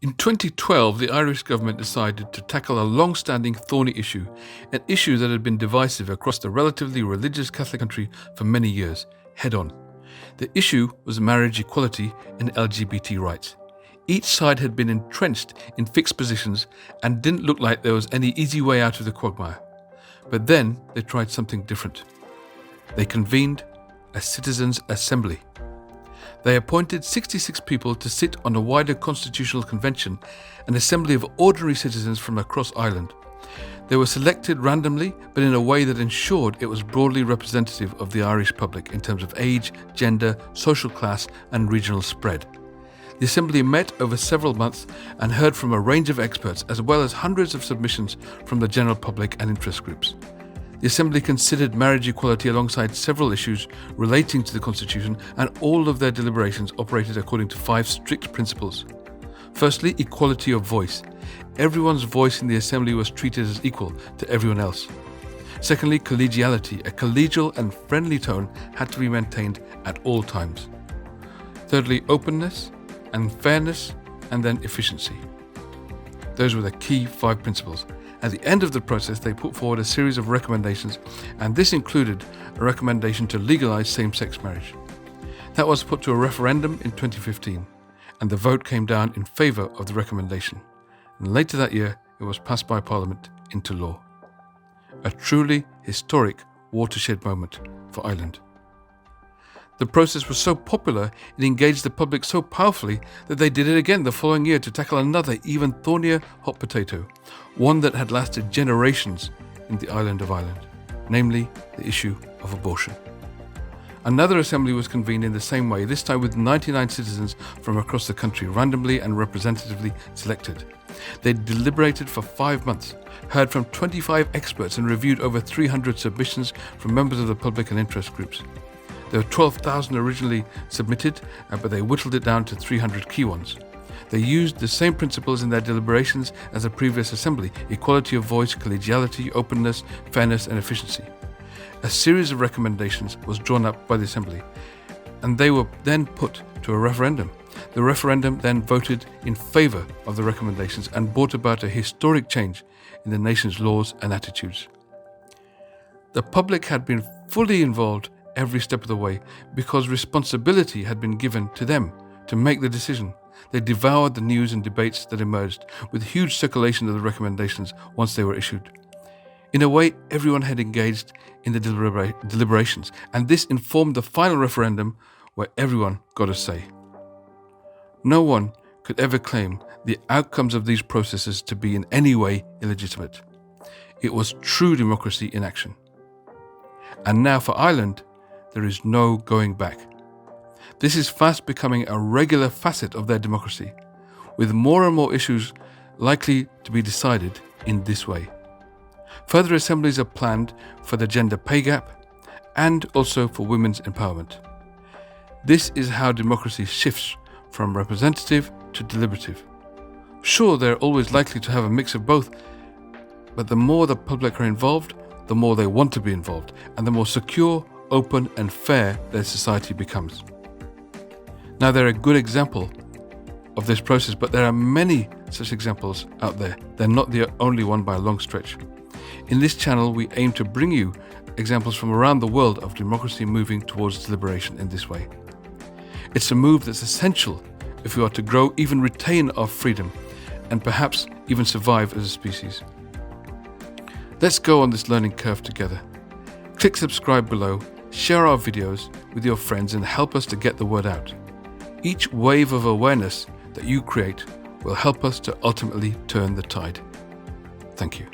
In 2012, the Irish government decided to tackle a long-standing thorny issue, an issue that had been divisive across the relatively religious Catholic country for many years, head-on. The issue was marriage equality and LGBT rights. Each side had been entrenched in fixed positions and didn't look like there was any easy way out of the quagmire. But then they tried something different. They convened a citizens' assembly. They appointed 66 people to sit on a wider constitutional convention, an assembly of ordinary citizens from across Ireland. They were selected randomly, but in a way that ensured it was broadly representative of the Irish public in terms of age, gender, social class, and regional spread. The Assembly met over several months and heard from a range of experts, as well as hundreds of submissions from the general public and interest groups. The Assembly considered marriage equality alongside several issues relating to the Constitution, and all of their deliberations operated according to 5 strict principles. Firstly, equality of voice. Everyone's voice in the Assembly was treated as equal to everyone else. Secondly, collegiality. A collegial and friendly tone had to be maintained at all times. Thirdly, openness and fairness, and then efficiency. Those were the key 5 principles. At the end of the process, they put forward a series of recommendations, and this included a recommendation to legalise same-sex marriage. That was put to a referendum in 2015, and the vote came down in favour of the recommendation. And later that year, it was passed by Parliament into law. A truly historic watershed moment for Ireland. The process was so popular, it engaged the public so powerfully that they did it again the following year to tackle another, even thornier hot potato, one that had lasted generations in the island of Ireland, namely the issue of abortion. Another assembly was convened in the same way, this time with 99 citizens from across the country, randomly and representatively selected. They deliberated for 5 months, heard from 25 experts, and reviewed over 300 submissions from members of the public and interest groups. There were 12,000 originally submitted, but they whittled it down to 300 key ones. They used the same principles in their deliberations as the previous assembly: equality of voice, collegiality, openness, fairness, and efficiency. A series of recommendations was drawn up by the assembly, and they were then put to a referendum. The referendum then voted in favour of the recommendations and brought about a historic change in the nation's laws and attitudes. The public had been fully involved every step of the way because responsibility had been given to them to make the decision. They devoured the news and debates that emerged, with huge circulation of the recommendations once they were issued. In a way, everyone had engaged in the deliberations, and this informed the final referendum where everyone got a say. No one could ever claim the outcomes of these processes to be in any way illegitimate. It was true democracy in action. And now for Ireland, there is no going back. This is fast becoming a regular facet of their democracy, with more and more issues likely to be decided in this way. Further assemblies are planned for the gender pay gap and also for women's empowerment. This is how democracy shifts from representative to deliberative. Sure, they're always likely to have a mix of both, but the more the public are involved, the more they want to be involved, and the more secure, open and fair their society becomes. Now, they're a good example of this process, but there are many such examples out there. They're not the only one by a long stretch. In this channel, we aim to bring you examples from around the world of democracy moving towards deliberation in this way. It's a move that's essential if we are to grow, even retain our freedom, and perhaps even survive as a species. Let's go on this learning curve together. Click subscribe below, share our videos with your friends, and help us to get the word out. Each wave of awareness that you create will help us to ultimately turn the tide. Thank you.